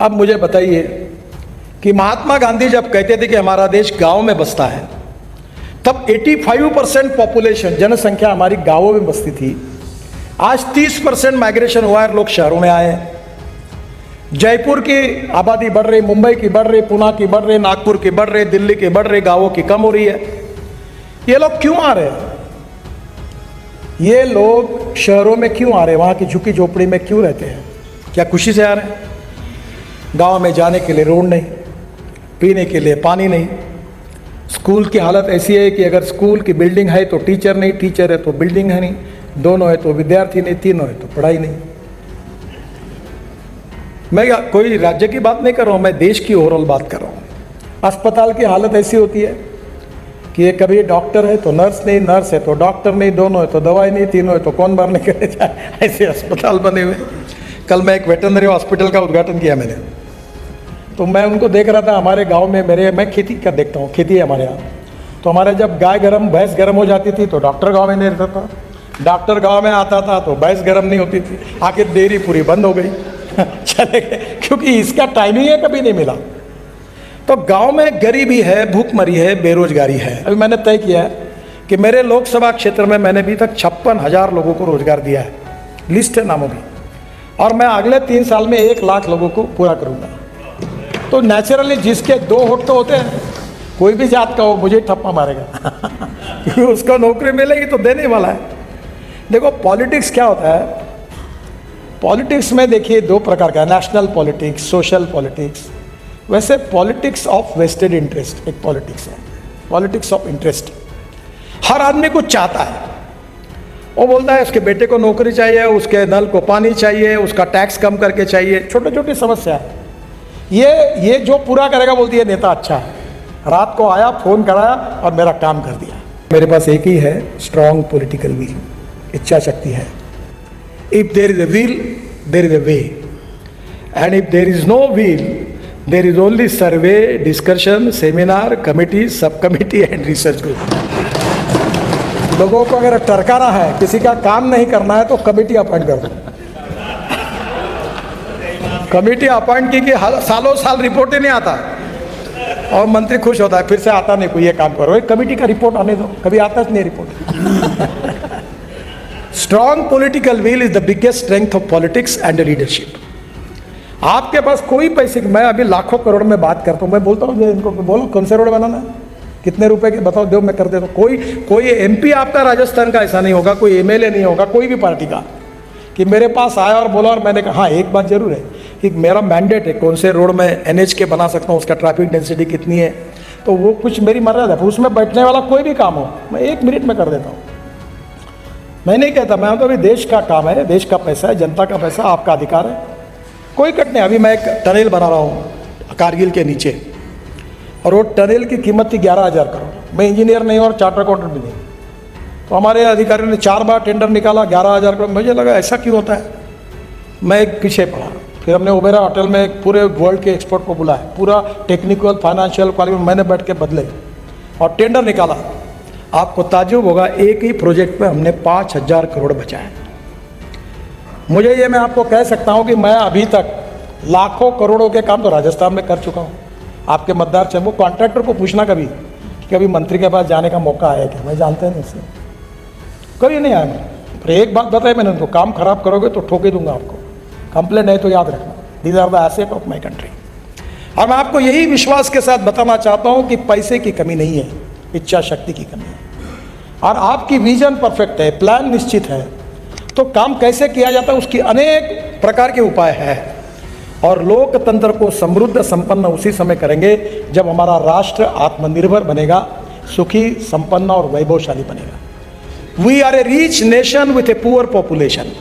अब मुझे बताइए कि महात्मा गांधी जब कहते थे कि हमारा देश गांव में बसता है, तब 85% पॉपुलेशन जनसंख्या हमारी गांवों में बसती थी। आज 30% माइग्रेशन हुआ है, लोग शहरों में आए हैं। जयपुर की आबादी बढ़ रही, मुंबई की बढ़ रही, पुणे की बढ़ रही, नागपुर की बढ़ रही, दिल्ली की बढ़ रही, गांवों की कम हो रही है। ये लोग क्यों आ रहे हैं? ये लोग शहरों में क्यों आ रहे हैं? वहाँ की झुकी झोपड़ी में क्यों रहते हैं? क्या खुशी से आ रहे हैं? गांव में जाने के लिए रोड नहीं, पीने के लिए पानी नहीं, स्कूल की हालत ऐसी है कि अगर स्कूल की बिल्डिंग है तो टीचर नहीं, टीचर है तो बिल्डिंग है नहीं, दोनों है तो विद्यार्थी नहीं, तीनों है तो पढ़ाई नहीं। मैं कोई राज्य की बात नहीं कर रहा हूँ, मैं देश की ओवरऑल बात कर रहा हूँ। अस्पताल की हालत ऐसी होती है कि ये कभी डॉक्टर है तो नर्स नहीं, नर्स है तो डॉक्टर नहीं, दोनों है तो दवाई नहीं, तीनों है तो कौन मरने के जाए, ऐसे अस्पताल बने हुए। कल मैं एक वेटरनरी हॉस्पिटल का उद्घाटन किया मैंने, तो मैं उनको देख रहा था। हमारे गांव में मैं खेती का देखता हूँ, खेती है हमारे यहाँ। तो हमारे जब भैंस गर्म हो जाती थी तो डॉक्टर गांव में नहीं रहता था, डॉक्टर गांव में आता था तो भैंस गर्म नहीं होती थी। आखिर डेयरी पूरी बंद हो गई चले गए, क्योंकि इसका टाइमिंग है, कभी नहीं मिला। तो गांव में गरीबी है, भूखमरी है, बेरोजगारी है। अभी मैंने तय किया है कि मेरे लोकसभा क्षेत्र में मैंने अभी तक 56,000 लोगों को रोजगार दिया है, लिस्ट है नामों की, और मैं अगले 3 साल में 1 लाख लोगों को पूरा करूँगा। तो नेचुरली जिसके 2 होठ तो होते हैं, कोई भी जात का हो, मुझे ठप्पा मारेगा क्योंकि उसको नौकरी मिलेगी तो देने वाला है। देखो पॉलिटिक्स क्या होता है, पॉलिटिक्स में देखिए 2 प्रकार का, नेशनल पॉलिटिक्स, सोशल पॉलिटिक्स। वैसे पॉलिटिक्स ऑफ वेस्टेड इंटरेस्ट एक पॉलिटिक्स है, पॉलिटिक्स ऑफ इंटरेस्ट। हर आदमी कुछ चाहता है, वो बोलता है उसके बेटे को नौकरी चाहिए, उसके नल को पानी चाहिए, उसका टैक्स कम करके चाहिए, छोटी छोटी समस्या है। ये जो पूरा करेगा बोलती है नेता अच्छा है। रात को आया, फोन कराया और मेरा काम कर दिया। मेरे पास एक ही है, स्ट्रॉन्ग पॉलिटिकल विल, इच्छा शक्ति है। If there is a will there is a way, and if there is no will there is only survey, discussion, seminar, committee, sub committee and research group. लोगों को अगर टरकाना है, किसी का काम नहीं करना है तो कमिटी अपॉइंट कर दो। कमेटी अपॉइंट की कि सालों साल रिपोर्ट ही नहीं आता और मंत्री खुश होता है, फिर से आता नहीं कोई, ये काम करो, एक कमेटी का रिपोर्ट आने दो, कभी आता नहीं report. Strong political will is the biggest strength of politics and leadership. आपके पास कोई पैसे, मैं अभी लाखों करोड़ में बात करता हूँ, मैं बोलता हूँ इनको बोलो कौन से रोड बनाना है, कितने रुपए के बताओ, दो मैं कर देता हूँ। कोई एमपी आपका राजस्थान का ऐसा नहीं होगा, कोई एमएलए नहीं होगा, कोई भी पार्टी का, कि मेरे पास आया और बोला और मैंने कहा हाँ एक बात जरूर है कि मेरा मैंडेट है कौन से रोड में एनएच के बना सकता हूँ, उसका ट्रैफिक डेंसिटी कितनी है, तो वो कुछ मेरी मर्यादा है। उसमें बैठने वाला कोई भी काम हो मैं 1 मिनट में कर देता हूँ। मैं नहीं कहता, मैं तो अभी देश का काम है, देश का पैसा है, जनता का पैसा, आपका अधिकार है, कोई कट नहीं। अभी मैं एक टनल बना रहा हूँ कारगिल के नीचे, और वो टनल की कीमत थी 11,000 करोड़। मैं इंजीनियर नहीं और चार्टर अकाउंटेंट भी नहीं, तो हमारे अधिकारियों ने 4 बार टेंडर निकाला, 11,000 करोड़। मुझे लगा ऐसा क्यों होता है, मैं एक पीछे पड़ा। फिर हमने ओबेरा होटल में एक पूरे वर्ल्ड के एक्सपर्ट को बुलाया, पूरा टेक्निकल फाइनेंशियल क्वालिफिकेशन मैंने बैठ के बदले और टेंडर निकाला। आपको ताज्जुब होगा, एक ही प्रोजेक्ट पे हमने 5,000 करोड़ बचाए। मुझे ये मैं आपको कह सकता हूँ कि मैं अभी तक लाखों करोड़ों के काम तो राजस्थान में कर चुका हूँ। आपके मतदार चाहे वो कॉन्ट्रैक्टर को पूछना कभी कि कभी मंत्री के पास जाने का मौका आया क्या, मैं जानते नहीं उससे, कभी नहीं आया मैं। पर एक बात बताई मैंने उनको, काम खराब करोगे तो ठोके दूंगा आपको, कंप्लेंट है तो याद रखना, these are the asset of my country. और मैं आपको यही विश्वास के साथ बताना चाहता हूँ कि पैसे की कमी नहीं है, इच्छा शक्ति की कमी है। और आपकी विजन परफेक्ट है, प्लान निश्चित है, तो काम कैसे किया जाता है उसकी अनेक प्रकार के उपाय है। और लोकतंत्र को समृद्ध संपन्न उसी समय करेंगे जब हमारा राष्ट्र आत्मनिर्भर बनेगा, सुखी, संपन्न और वैभवशाली बनेगा। We are a rich nation with a poor population.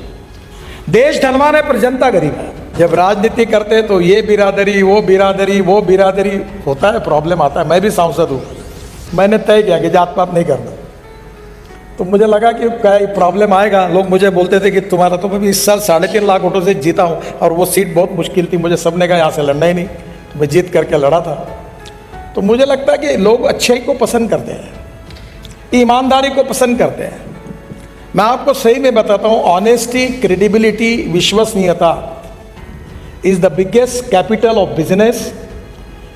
देश धनवान है पर जनता गरीब है। जब राजनीति करते हैं तो ये बिरादरी, वो बिरादरी, वो बिरादरी होता है, प्रॉब्लम आता है। मैं भी सांसद हूँ, मैंने तय किया कि जात पात नहीं करना, तो मुझे लगा कि क्या प्रॉब्लम आएगा। लोग मुझे बोलते थे कि तुम्हारा, तो मैं भी इस साल 3.5 लाख वोटों से जीता हूँ, और वो सीट बहुत मुश्किल थी, मुझे सबने कहा यहाँ से लड़ना ही नहीं, तो मैं जीत करके लड़ा था। तो मुझे लगता है कि लोग अच्छाई को पसंद करते हैं, ईमानदारी को पसंद करते हैं। मैं आपको सही में बताता हूँ, ऑनेस्टी, क्रेडिबिलिटी, विश्वसनीयता, is the biggest capital of business,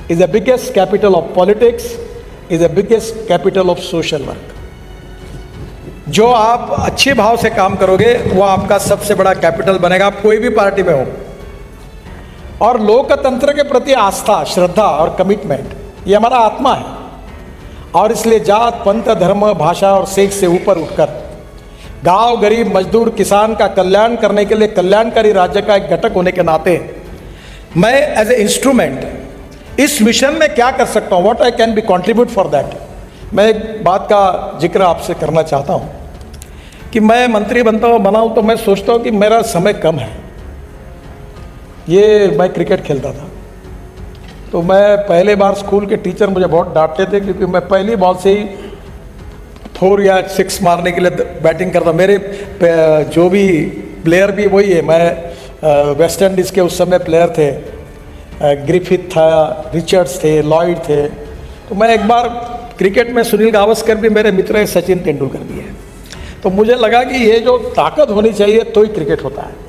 is the biggest capital of politics, is the biggest capital of social work. जो आप अच्छे भाव से काम करोगे वो आपका सबसे बड़ा कैपिटल बनेगा, आप कोई भी पार्टी में हो। और लोकतंत्र के प्रति आस्था, श्रद्धा और कमिटमेंट ये हमारा आत्मा है। और इसलिए जात, पंथ, धर्म, भाषा और सेक्स से ऊपर उठकर गांव, गरीब, मजदूर, किसान का कल्याण करने के लिए कल्याणकारी राज्य का एक घटक होने के नाते मैं एज ए इंस्ट्रूमेंट इस मिशन में क्या कर सकता हूँ, what I can be contribute for that. मैं एक बात का जिक्र आपसे करना चाहता हूँ कि मैं मंत्री बनाऊँ तो मैं सोचता हूँ कि मेरा समय कम है। ये मैं क्रिकेट खेलता था तो मैं पहले बार स्कूल के टीचर मुझे बहुत डांटते थे क्योंकि मैं पहली बॉल से ही 4 या 6 मारने के लिए बैटिंग करता। मेरे जो भी प्लेयर भी वही है, मैं वेस्ट इंडीज़ के उस समय प्लेयर थे, ग्रिफिथ था, रिचर्ड्स थे, लॉयड थे। तो मैं एक बार क्रिकेट में सुनील गावस्कर भी मेरे मित्र है, सचिन तेंदुलकर भी है। तो मुझे लगा कि ये जो ताकत होनी चाहिए तो ही क्रिकेट होता है।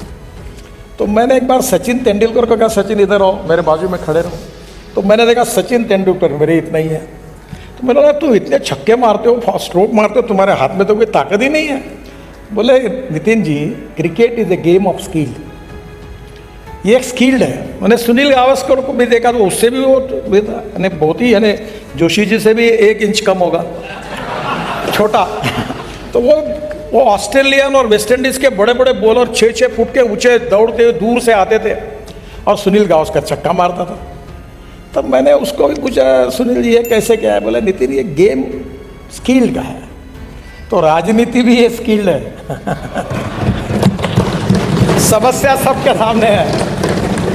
तो मैंने एक बार सचिन तेंदुलकर को कहा, सचिन इधर आओ, मेरे बाजू में खड़े रहो। तो मैंने देखा सचिन तेंदुलकर मेरे इतना ही है। तो मैंने कहा तू इतने छक्के मारते हो, फास्ट स्ट्रोक मारते हो, तुम्हारे हाथ में तो कोई ताकत ही नहीं है। बोले Nitin ji, cricket is a game of skill, ये एक स्किल्ड है। मैंने सुनील गावस्कर को भी देखा तो उससे भी वो यानी बहुत ही यानी जोशी जी से भी 1 इंच कम होगा, छोटा। तो वो ऑस्ट्रेलियन और वेस्ट इंडीज़ के बड़े बड़े बॉलर 6-6 फुट के ऊंचे दौड़ते दूर से आते थे और सुनील गावस्कर छक्का मारता था। तब मैंने उसको भी पूछा, सुनील जी ये कैसे क्या है? बोला नितिन ये गेम स्किल्ड का है, तो राजनीति भी ये स्किल्ड है। समस्या सबके सामने है,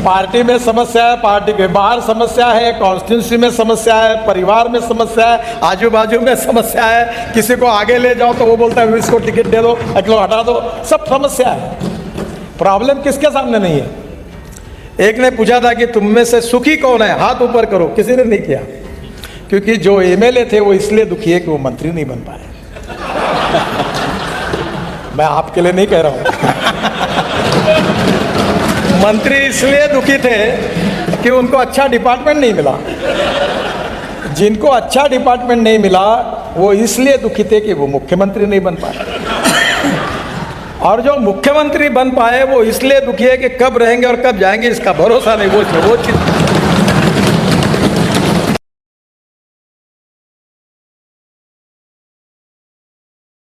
पार्टी में समस्या है, पार्टी के बाहर समस्या है, कॉन्स्टिट्यूंसी में समस्या है, परिवार में समस्या है, आजू बाजू में समस्या है। किसी को आगे ले जाओ तो वो बोलता है इसको टिकट दे दो, अगलो हटा दो, सब समस्या है। प्रॉब्लम किसके सामने नहीं है? एक ने पूछा था कि तुम में से सुखी कौन है, हाथ ऊपर करो, किसी ने नहीं किया, क्योंकि जो एमएलए थे वो इसलिए दुखी है कि वो मंत्री नहीं बन पाए। मैं आपके लिए नहीं कह रहा हूं। मंत्री इसलिए दुखी थे कि उनको अच्छा डिपार्टमेंट नहीं मिला। जिनको अच्छा डिपार्टमेंट नहीं मिला वो इसलिए दुखी थे कि वो मुख्यमंत्री नहीं बन पाए। और जो मुख्यमंत्री बन पाए वो इसलिए दुखी है कि कब रहेंगे और कब जाएंगे इसका भरोसा नहीं, वो चीज